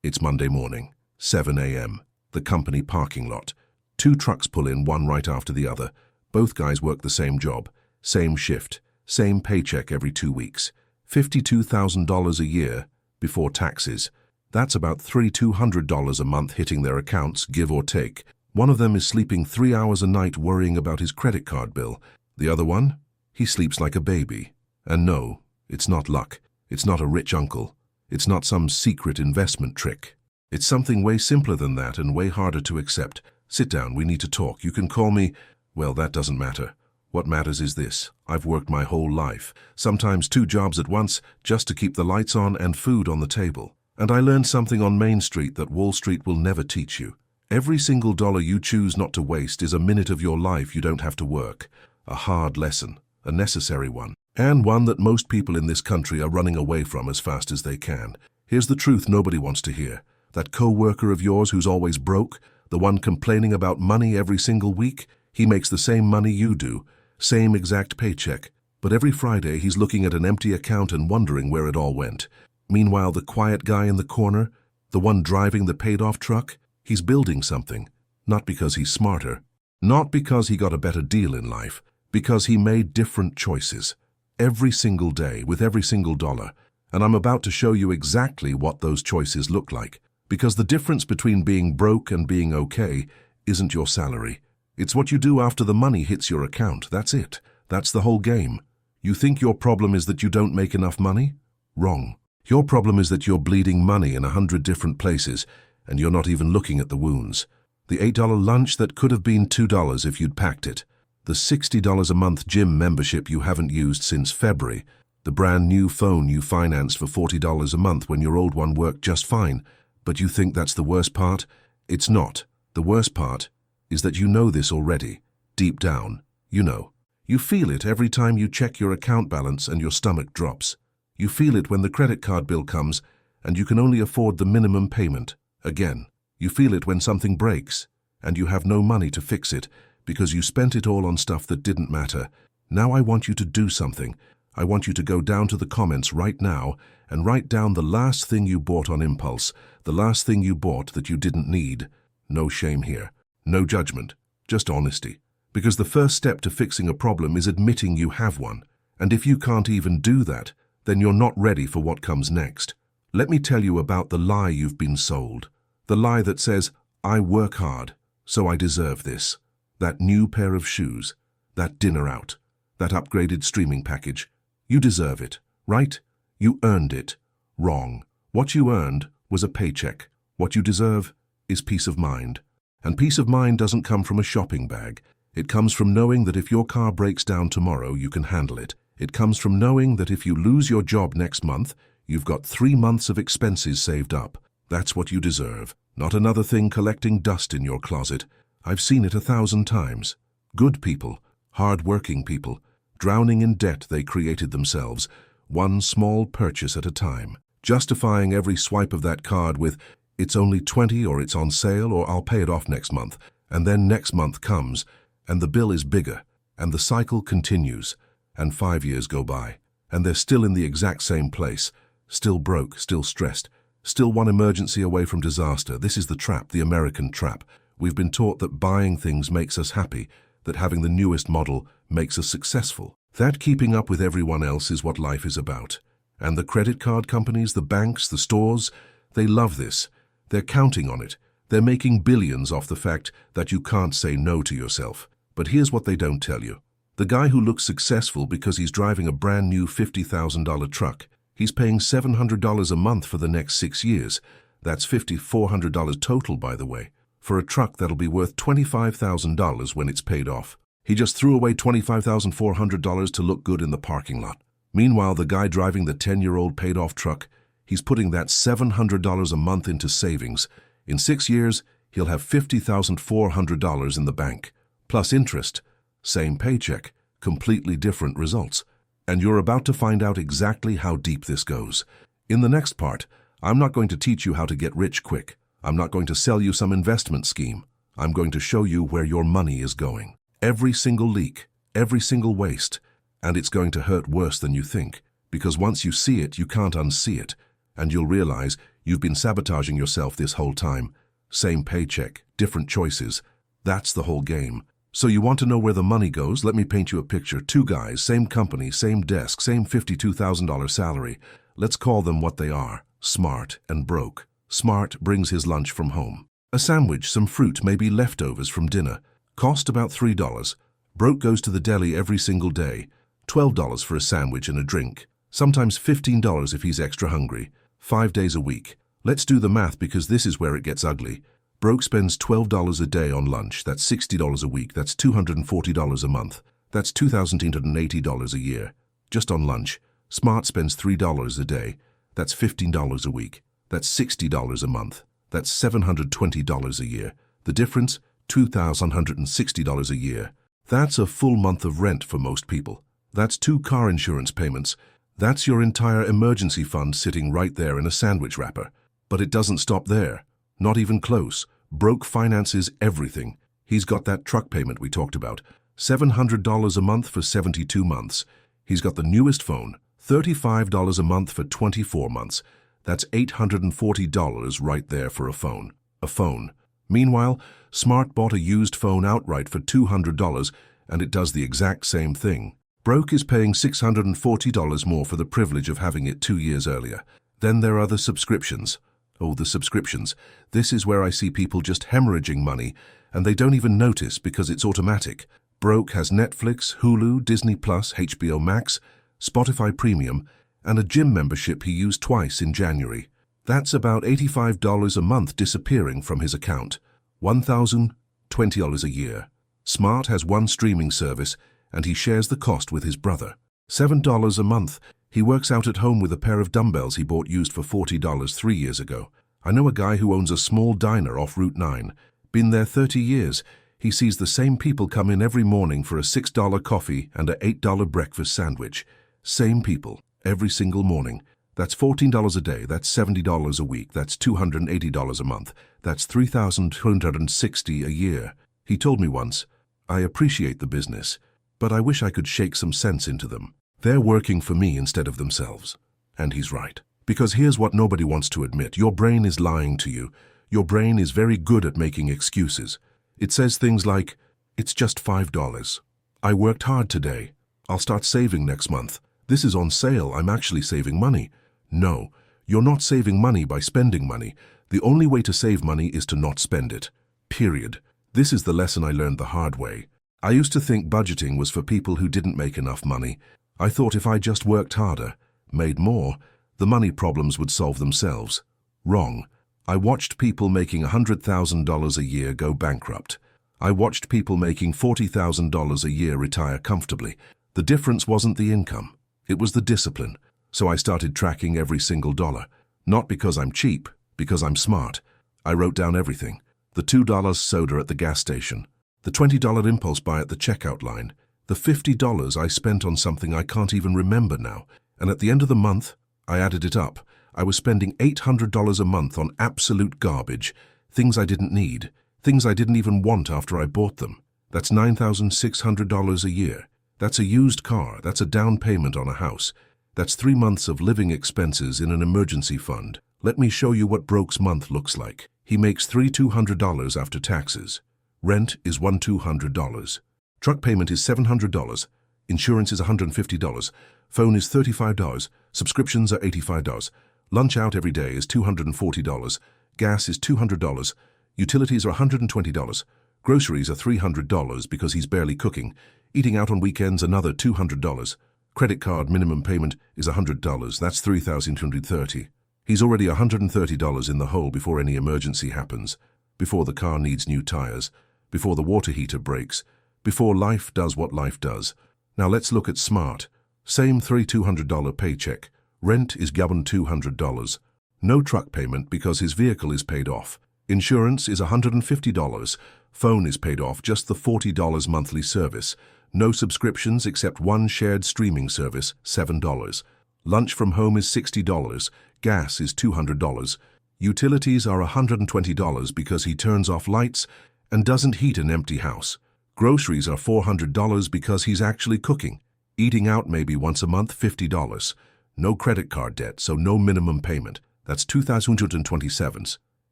It's Monday morning, 7 a.m., the company parking lot. Two trucks pull in, one right after the other. Both guys work the same job, same shift, same paycheck every 2 weeks. $52,000 a year before taxes. That's about $3,200 a month hitting their accounts, give or take. One of them is sleeping 3 hours a night worrying about his credit card bill. The other one? He sleeps like a baby. And no, it's not luck. It's not a rich uncle. It's not some secret investment trick. It's something way simpler than that and way harder to accept. Sit down, we need to talk. You can call me... Well, that doesn't matter. What matters is this. I've worked my whole life, sometimes 2 jobs at once, just to keep the lights on and food on the table. And I learned something on Main Street that Wall Street will never teach you. Every single dollar you choose not to waste is a minute of your life you don't have to work. A hard lesson, a necessary one, and one that most people in this country are running away from as fast as they can. Here's the truth nobody wants to hear. That co-worker of yours who's always broke, the one complaining about money every single week, he makes the same money you do, same exact paycheck, but every Friday he's looking at an empty account and wondering where it all went. Meanwhile, the quiet guy in the corner, the one driving the paid-off truck, he's building something, not because he's smarter, not because he got a better deal in life, because he made different choices. Every single day, with every single dollar. And I'm about to show you exactly what those choices look like. Because the difference between being broke and being okay isn't your salary. It's what you do after the money hits your account. That's it. That's the whole game. You think your problem is that you don't make enough money? Wrong. Your problem is that you're bleeding money in 100 different places, and you're not even looking at the wounds. The $8 lunch that could have been $2 if you'd packed it. The $60 a month gym membership you haven't used since February. The brand new phone you financed for $40 a month when your old one worked just fine. But you think that's the worst part? It's not. The worst part is that you know this already. Deep down, you know. You feel it every time you check your account balance and your stomach drops. You feel it when the credit card bill comes and you can only afford the minimum payment. Again, you feel it when something breaks and you have no money to fix it because you spent it all on stuff that didn't matter. Now I want you to do something. I want you to go down to the comments right now and write down the last thing you bought on impulse, the last thing you bought that you didn't need. No shame here. No judgment. Just honesty. Because the first step to fixing a problem is admitting you have one. And if you can't even do that, then you're not ready for what comes next. Let me tell you about the lie you've been sold. The lie that says, I work hard, so I deserve this. That new pair of shoes, that dinner out, that upgraded streaming package. You deserve it, right? You earned it. Wrong. What you earned was a paycheck. What you deserve is peace of mind. And peace of mind doesn't come from a shopping bag. It comes from knowing that if your car breaks down tomorrow, you can handle it. It comes from knowing that if you lose your job next month, you've got 3 months of expenses saved up. That's what you deserve, not another thing collecting dust in your closet. I've seen it 1,000 times. Good people, hard-working people, drowning in debt they created themselves, one small purchase at a time, justifying every swipe of that card with, it's only 20 or it's on sale or I'll pay it off next month. And then next month comes, and the bill is bigger, and the cycle continues, and 5 years go by, and they're still in the exact same place, still broke, still stressed, still one emergency away from disaster. This is the trap, the American trap. We've been taught that buying things makes us happy, that having the newest model makes us successful, that keeping up with everyone else is what life is about. And the credit card companies, the banks, the stores, they love this. They're counting on it. They're making billions off the fact that you can't say no to yourself. But here's what they don't tell you. The guy who looks successful because he's driving a brand new $50,000 truck, he's paying $700 a month for the next 6 years. That's $5,400 total, by the way, for a truck that'll be worth $25,000 when it's paid off. He just threw away $25,400 to look good in the parking lot. Meanwhile, the guy driving the 10-year-old paid-off truck, he's putting that $700 a month into savings. In 6 years, he'll have $50,400 in the bank, plus interest. Same paycheck, completely different results. And you're about to find out exactly how deep this goes. In the next part, I'm not going to teach you how to get rich quick. I'm not going to sell you some investment scheme. I'm going to show you where your money is going. Every single leak, every single waste. And it's going to hurt worse than you think, because once you see it, you can't unsee it. And you'll realize you've been sabotaging yourself this whole time. Same paycheck, different choices. That's the whole game. So you want to know where the money goes? Let me paint you a picture. Two guys, same company, same desk, same $52,000 salary. Let's call them what they are: smart and broke. Smart brings his lunch from home. A sandwich, some fruit, maybe leftovers from dinner. Cost about $3. Broke goes to the deli every single day. $12 for a sandwich and a drink. Sometimes $15 if he's extra hungry. 5 days a week. Let's do the math because this is where it gets ugly. Broke spends $12 a day on lunch. That's $60 a week. That's $240 a month. That's $2,880 a year. Just on lunch. Smart spends $3 a day. That's $15 a week. That's $60 a month. That's $720 a year. The difference? $2,160 a year. That's a full month of rent for most people. That's 2 car insurance payments. That's your entire emergency fund sitting right there in a sandwich wrapper. But it doesn't stop there. Not even close. Broke finances everything. He's got that truck payment we talked about. $700 a month for 72 months. He's got the newest phone. $35 a month for 24 months. That's $840 right there for a phone. A phone. Meanwhile, Smart bought a used phone outright for $200, and it does the exact same thing. Broke is paying $640 more for the privilege of having it 2 years earlier. Then there are the subscriptions. Oh, the subscriptions. This is where I see people just hemorrhaging money, and they don't even notice because it's automatic. Broke has Netflix, Hulu, Disney+, HBO Max, Spotify Premium, and a gym membership he used twice in January. That's about $85 a month disappearing from his account. $1,020 a year. Smart has one streaming service, and he shares the cost with his brother. $7 a month. He works out at home with a pair of dumbbells he bought used for $40 3 years ago. I know a guy who owns a small diner off Route 9. Been there 30 years. He sees the same people come in every morning for a $6 coffee and a $8 breakfast sandwich. Same people, every single morning. That's $14 a day, that's $70 a week, that's $280 a month, that's $3,260 a year. He told me once, I appreciate the business, but I wish I could shake some sense into them. They're working for me instead of themselves. And he's right. Because here's what nobody wants to admit. Your brain is lying to you. Your brain is very good at making excuses. It says things like, it's just $5. I worked hard today. I'll start saving next month. This is on sale. I'm actually saving money. No, you're not saving money by spending money. The only way to save money is to not spend it. Period. This is the lesson I learned the hard way. I used to think budgeting was for people who didn't make enough money. I thought if I just worked harder, made more, the money problems would solve themselves. Wrong. I watched people making $100,000 a year go bankrupt. I watched people making $40,000 a year retire comfortably. The difference wasn't the income. It was the discipline. So I started tracking every single dollar. Not because I'm cheap, because I'm smart. I wrote down everything. The $2 soda at the gas station. The $20 impulse buy at the checkout line. The $50 I spent on something I can't even remember now. And at the end of the month, I added it up. I was spending $800 a month on absolute garbage. Things I didn't need. Things I didn't even want after I bought them. That's $9,600 a year. That's a used car. That's a down payment on a house. That's 3 months of living expenses in an emergency fund. Let me show you what Broke's month looks like. He makes $3,200 after taxes. Rent is $1,200. Truck payment is $700. Insurance is $150. Phone is $35. Subscriptions are $85. Lunch out every day is $240. Gas is $200. Utilities are $120. Groceries are $300 because he's barely cooking. Eating out on weekends another $200. Credit card minimum payment is $100. That's $3,230. He's already $130 in the hole before any emergency happens, before the car needs new tires, before the water heater breaks, before life does what life does. Now let's look at Smart. Same $3,200 paycheck. Rent is given $200. No truck payment because his vehicle is paid off. Insurance is $150. Phone is paid off, just the $40 monthly service. No subscriptions except one shared streaming service, $7. Lunch from home is $60. Gas is $200. Utilities are $120 because he turns off lights and doesn't heat an empty house. Groceries are $400 because he's actually cooking. Eating out maybe once a month, $50. No credit card debt, so no minimum payment. That's $2,227.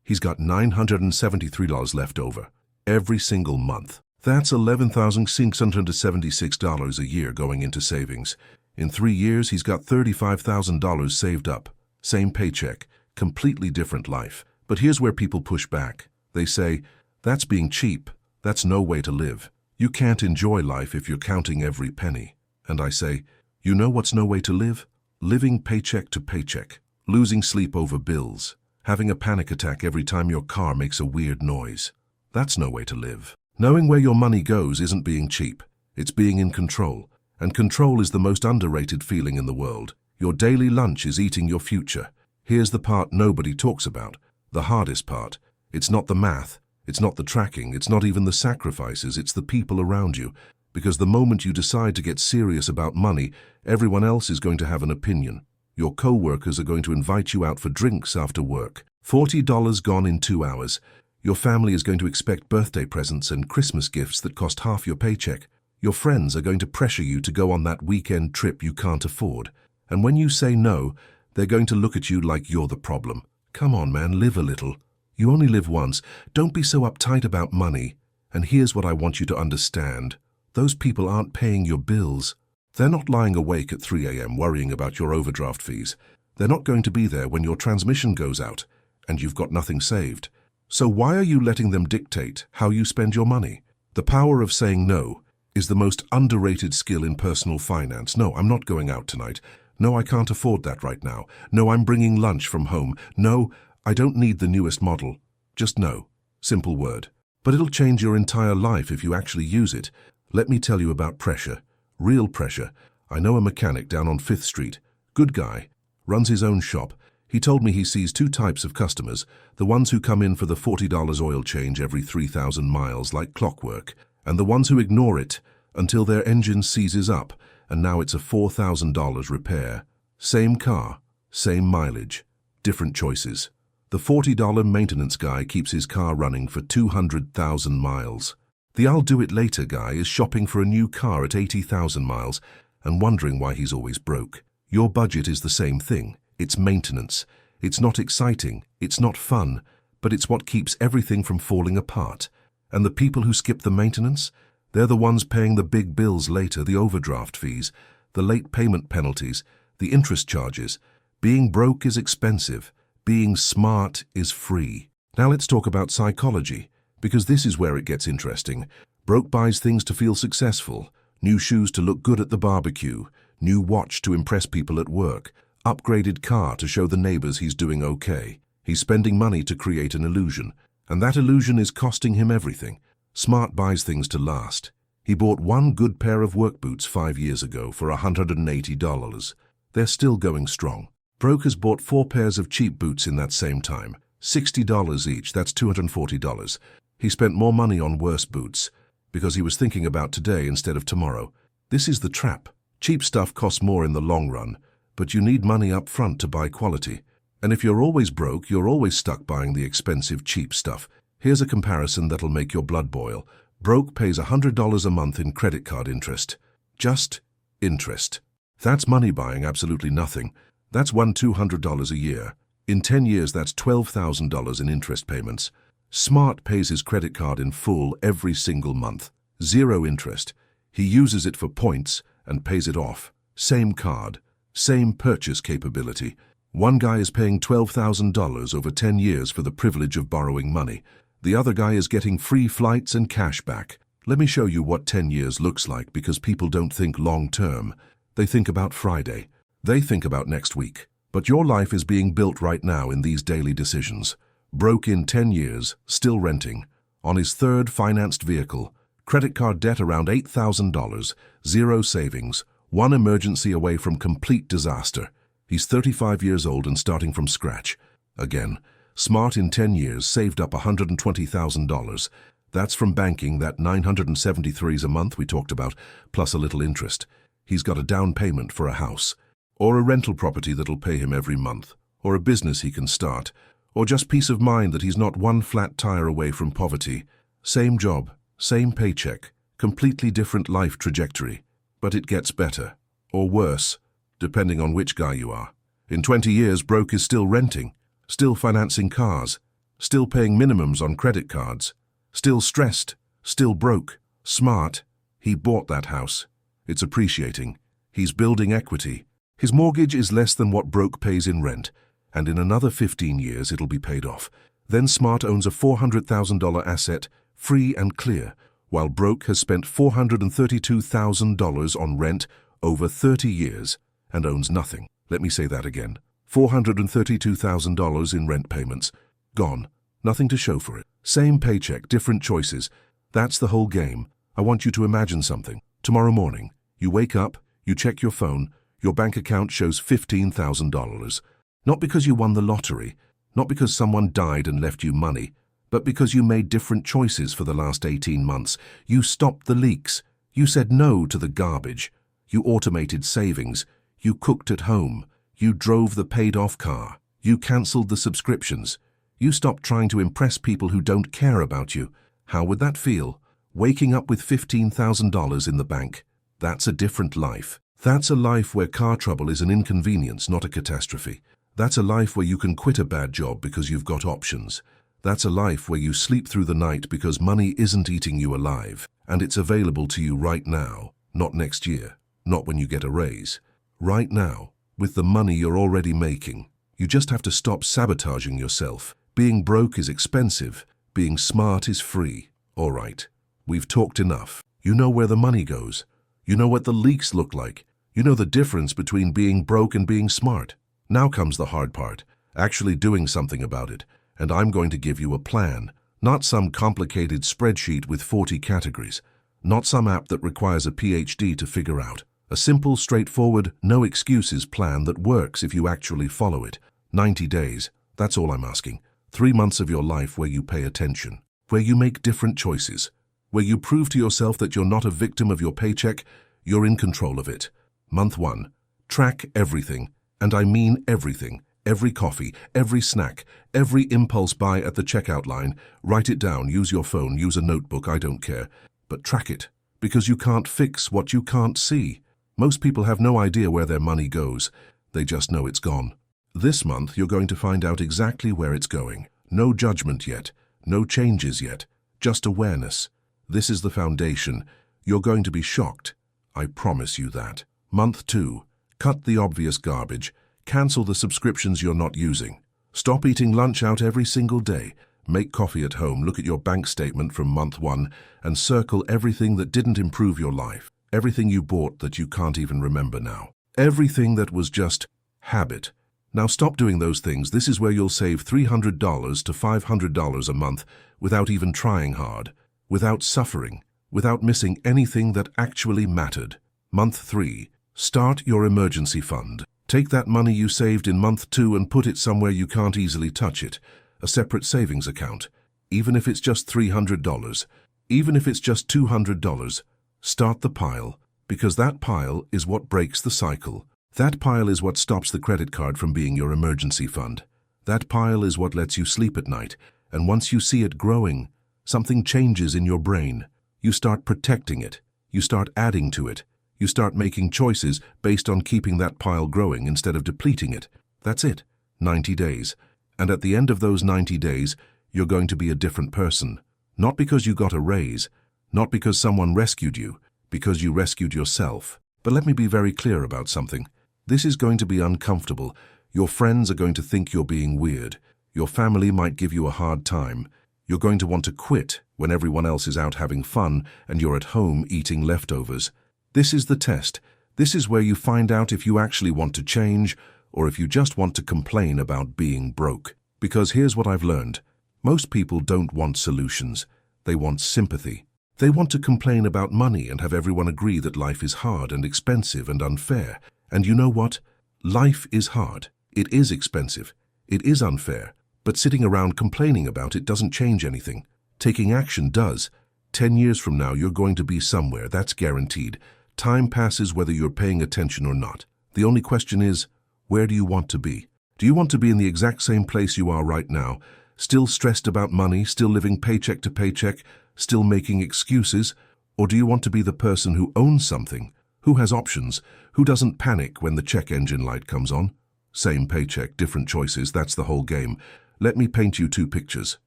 He's got $973 left over every single month. That's $11,676 a year going into savings. In 3 years, he's got $35,000 saved up. Same paycheck, completely different life. But here's where people push back. They say, that's being cheap. That's no way to live. You can't enjoy life if you're counting every penny. And I say, you know what's no way to live? Living paycheck to paycheck, losing sleep over bills, having a panic attack every time your car makes a weird noise. That's no way to live. Knowing where your money goes isn't being cheap. It's being in control. And control is the most underrated feeling in the world. Your daily lunch is eating your future. Here's the part nobody talks about. The hardest part. It's not the math. It's not the tracking. It's not even the sacrifices. It's the people around you. Because the moment you decide to get serious about money, everyone else is going to have an opinion. Your co-workers are going to invite you out for drinks after work. $40 gone in 2 hours. Your family is going to expect birthday presents and Christmas gifts that cost half your paycheck. Your friends are going to pressure you to go on that weekend trip you can't afford. And when you say no, they're going to look at you like you're the problem. Come on, man, live a little. You only live once. Don't be so uptight about money. And here's what I want you to understand. Those people aren't paying your bills. They're not lying awake at 3 a.m. worrying about your overdraft fees. They're not going to be there when your transmission goes out and you've got nothing saved. So why are you letting them dictate how you spend your money? The power of saying no is the most underrated skill in personal finance. No, I'm not going out tonight. No, I can't afford that right now. No, I'm bringing lunch from home. No, I don't need the newest model. Just no. Simple word. But it'll change your entire life if you actually use it. Let me tell you about pressure. Real pressure. I know a mechanic down on 5th Street. Good guy. Runs his own shop. He told me he sees 2 types of customers. The ones who come in for the $40 oil change every 3,000 miles like clockwork. And the ones who ignore it until their engine seizes up and now it's a $4,000 repair. Same car, same mileage, different choices. The $40 maintenance guy keeps his car running for 200,000 miles. The I'll do it later guy is shopping for a new car at 80,000 miles and wondering why he's always broke. Your budget is the same thing. It's maintenance. It's not exciting. It's not fun. But it's what keeps everything from falling apart. And the people who skip the maintenance? They're the ones paying the big bills later, the overdraft fees, the late payment penalties, the interest charges. Being broke is expensive. Being smart is free. Now let's talk about psychology. Because this is where it gets interesting. Broke buys things to feel successful, new shoes to look good at the barbecue, new watch to impress people at work, upgraded car to show the neighbors he's doing okay. He's spending money to create an illusion, and that illusion is costing him everything. Smart buys things to last. He bought one good pair of work boots 5 years ago for $180. They're still going strong. Broke has bought 4 pairs of cheap boots in that same time, $60 each, that's $240. He spent more money on worse boots because he was thinking about today instead of tomorrow. This is the trap. Cheap stuff costs more in the long run, but you need money up front to buy quality. And if you're always broke, you're always stuck buying the expensive, cheap stuff. Here's a comparison that'll make your blood boil. Broke pays $100 a month in credit card interest. Just interest. That's money buying absolutely nothing. That's $200 a year. In 10 years, that's $12,000 in interest payments. Smart pays his credit card in full every single month. 0 interest. He uses it for points and pays it off. Same card. Same purchase capability. One guy is paying $12,000 over 10 years for the privilege of borrowing money. The other guy is getting free flights and cash back. Let me show you what 10 years looks like because people don't think long term. They think about Friday. They think about next week. But your life is being built right now in these daily decisions. Broke in 10 years, still renting. On his 3rd financed vehicle. Credit card debt around $8,000. 0 savings. 1 emergency away from complete disaster. He's 35 years old and starting from scratch. Again, smart in 10 years saved up $120,000. That's from banking, that $973 a month we talked about, plus a little interest. He's got a down payment for a house. Or a rental property that'll pay him every month. Or a business he can start. Or just peace of mind that he's not one flat tire away from poverty. Same job, same paycheck, completely different life trajectory. But it gets better. Or worse, depending on which guy you are. In 20 years, broke is still renting. still financing cars, still paying minimums on credit cards, still stressed, still broke. Smart, he bought that house. It's appreciating. He's building equity. His mortgage is less than what broke pays in rent, and in another 15 years it'll be paid off. Then Smart owns a $400,000 asset, free and clear, while broke has spent $432,000 on rent over 30 years and owns nothing. Let me say that again. $432,000 in rent payments. Gone. Nothing to show for it. Same paycheck, different choices. That's the whole game. I want you to imagine something. Tomorrow morning, you wake up, you check your phone, your bank account shows $15,000. Not because you won the lottery, not because someone died and left you money, but because you made different choices for the last 18 months. You stopped the leaks. You said no to the garbage. You automated savings. You cooked at home. You drove the paid-off car. You cancelled the subscriptions. You stopped trying to impress people who don't care about you. How would that feel? Waking up with $15,000 in the bank. That's a different life. That's a life where car trouble is an inconvenience, not a catastrophe. That's a life where you can quit a bad job because you've got options. That's a life where you sleep through the night because money isn't eating you alive, and it's available to you right now, not next year, not when you get a raise. Right now, with the money you're already making. You just have to stop sabotaging yourself. Being broke is expensive. Being smart is free. All right, we've talked enough. You know where the money goes. You know what the leaks look like. You know the difference between being broke and being smart. Now comes the hard part, actually doing something about it. And I'm going to give you a plan, not some complicated spreadsheet with 40 categories, not some app that requires a PhD to figure out. A simple, straightforward, no excuses plan that works if you actually follow it. 90 days, that's all I'm asking. 3 months of your life where you pay attention, where you make different choices, where you prove to yourself that you're not a victim of your paycheck, you're in control of it. Month 1, track everything, and I mean everything. Every coffee, every snack, every impulse buy at the checkout line. Write it down, use your phone, use a notebook, I don't care. But track it, because you can't fix what you can't see. Most people have no idea where their money goes. They just know it's gone. This month, you're going to find out exactly where it's going. No judgment yet, no changes yet, just awareness. This is the foundation. You're going to be shocked. I promise you that. Month 2, cut the obvious garbage. Cancel the subscriptions you're not using. Stop eating lunch out every single day. Make coffee at home, look at your bank statement from month 1 and circle everything that didn't improve your life. Everything you bought that you can't even remember now. Everything that was just habit. Now stop doing those things. This is where you'll save $300 to $500 a month without even trying hard, without suffering, without missing anything that actually mattered. Month 3, start your emergency fund. Take that money you saved in month 2 and put it somewhere you can't easily touch it, a separate savings account. Even if it's just $300, even if it's just $200, start the pile, because that pile is what breaks the cycle. That pile is what stops the credit card from being your emergency fund. That pile is what lets you sleep at night, and once you see it growing, something changes in your brain. You start protecting it, you start adding to it. You start making choices based on keeping that pile growing instead of depleting it. That's it. 90 days. And at the end of those 90 days, you're going to be a different person. Not because you got a raise, not because someone rescued you, because you rescued yourself. But let me be very clear about something. This is going to be uncomfortable. Your friends are going to think you're being weird. Your family might give you a hard time. You're going to want to quit when everyone else is out having fun and you're at home eating leftovers. This is the test. This is where you find out if you actually want to change or if you just want to complain about being broke. Because here's what I've learned. Most people don't want solutions. They want sympathy. They want to complain about money and have everyone agree that life is hard and expensive and unfair. And you know what? Life is hard. It is expensive. It is unfair. But sitting around complaining about it doesn't change anything. Taking action does. 10 years from now, you're going to be somewhere. That's guaranteed. Time passes whether you're paying attention or not. The only question is, where do you want to be? Do you want to be in the exact same place you are right now, still stressed about money, still living paycheck to paycheck, still making excuses? Or do you want to be the person who owns something, who has options, who doesn't panic when the check engine light comes on? Same paycheck, different choices, that's the whole game. Let me paint you two pictures,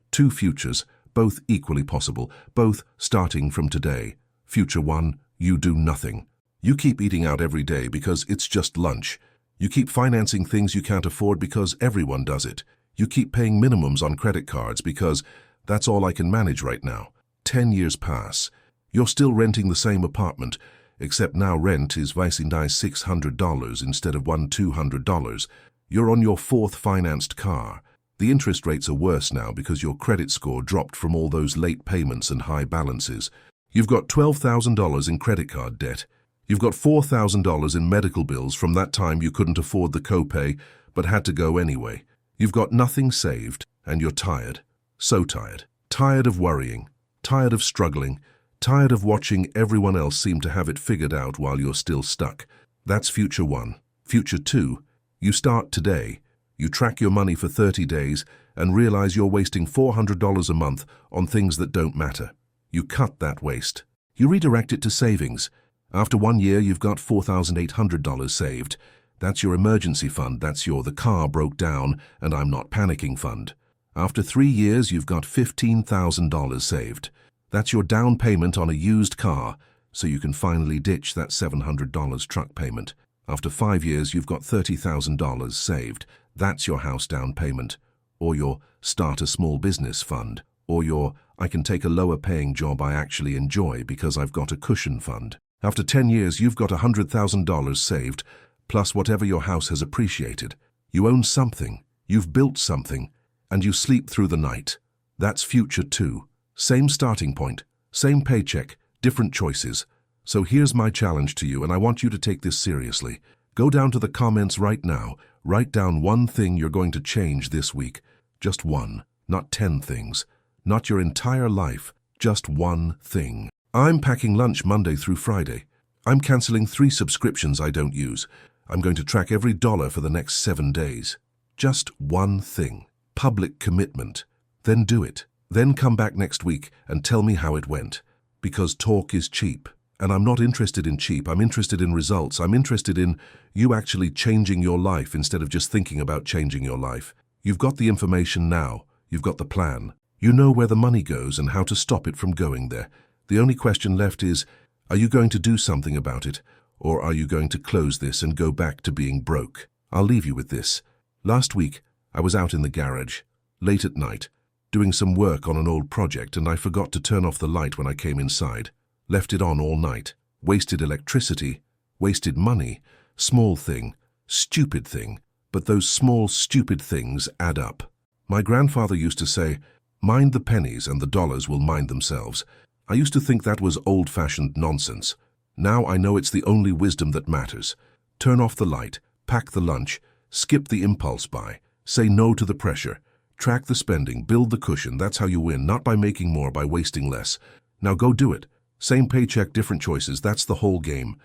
two futures, both equally possible, both starting from today. Future one, you do nothing. You keep eating out every day because it's just lunch. You keep financing things you can't afford because everyone does it. You keep paying minimums on credit cards because that's all I can manage right now. 10 years pass. You're still renting the same apartment, except now rent is $600 instead of $200. You're on your fourth financed car. The interest rates are worse now because your credit score dropped from all those late payments and high balances. You've got $12,000 in credit card debt. You've got $4,000 in medical bills from that time you couldn't afford the copay but had to go anyway. You've got nothing saved and you're tired. So tired. Tired of worrying. Tired of struggling. Tired of watching everyone else seem to have it figured out while you're still stuck. That's future one. Future two, you start today. You track your money for 30 days and realize you're wasting $400 a month on things that don't matter. You cut that waste. You redirect it to savings. After 1 year, you've got $4,800 saved. That's your emergency fund. That's your the car broke down and I'm not panicking fund. After 3 years, you've got $15,000 saved. That's your down payment on a used car, so you can finally ditch that $700 truck payment. After 5 years, you've got $30,000 saved. That's your house down payment, or your start a small business fund, or your I can take a lower paying job I actually enjoy because I've got a cushion fund. After 10 years, you've got $100,000 saved, plus whatever your house has appreciated. You own something, you've built something, and you sleep through the night. That's future two. Same starting point, same paycheck, different choices. So here's my challenge to you, and I want you to take this seriously. Go down to the comments right now. Write down one thing you're going to change this week. Just one, not 10 things. Not your entire life, just one thing. I'm packing lunch Monday through Friday. I'm canceling 3 subscriptions I don't use. I'm going to track every dollar for the next 7 days. Just one thing. Public commitment. Then do it. Then come back next week and tell me how it went. Because talk is cheap. And I'm not interested in cheap. I'm interested in results. I'm interested in you actually changing your life instead of just thinking about changing your life. You've got the information now. You've got the plan. You know where the money goes and how to stop it from going there. The only question left is, are you going to do something about it? Or are you going to close this and go back to being broke? I'll leave you with this. Last week, I was out in the garage, late at night, doing some work on an old project, and I forgot to turn off the light when I came inside. Left it on all night. Wasted electricity. Wasted money. Small thing. Stupid thing. But those small, stupid things add up. My grandfather used to say, mind the pennies and the dollars will mind themselves. I used to think that was old-fashioned nonsense. Now I know it's the only wisdom that matters. Turn off the light. Pack the lunch. Skip the impulse buy. Say no to the pressure. Track the spending. Build the cushion. That's how you win, not by making more, by wasting less. Now go do it. Same paycheck, different choices. That's the whole game.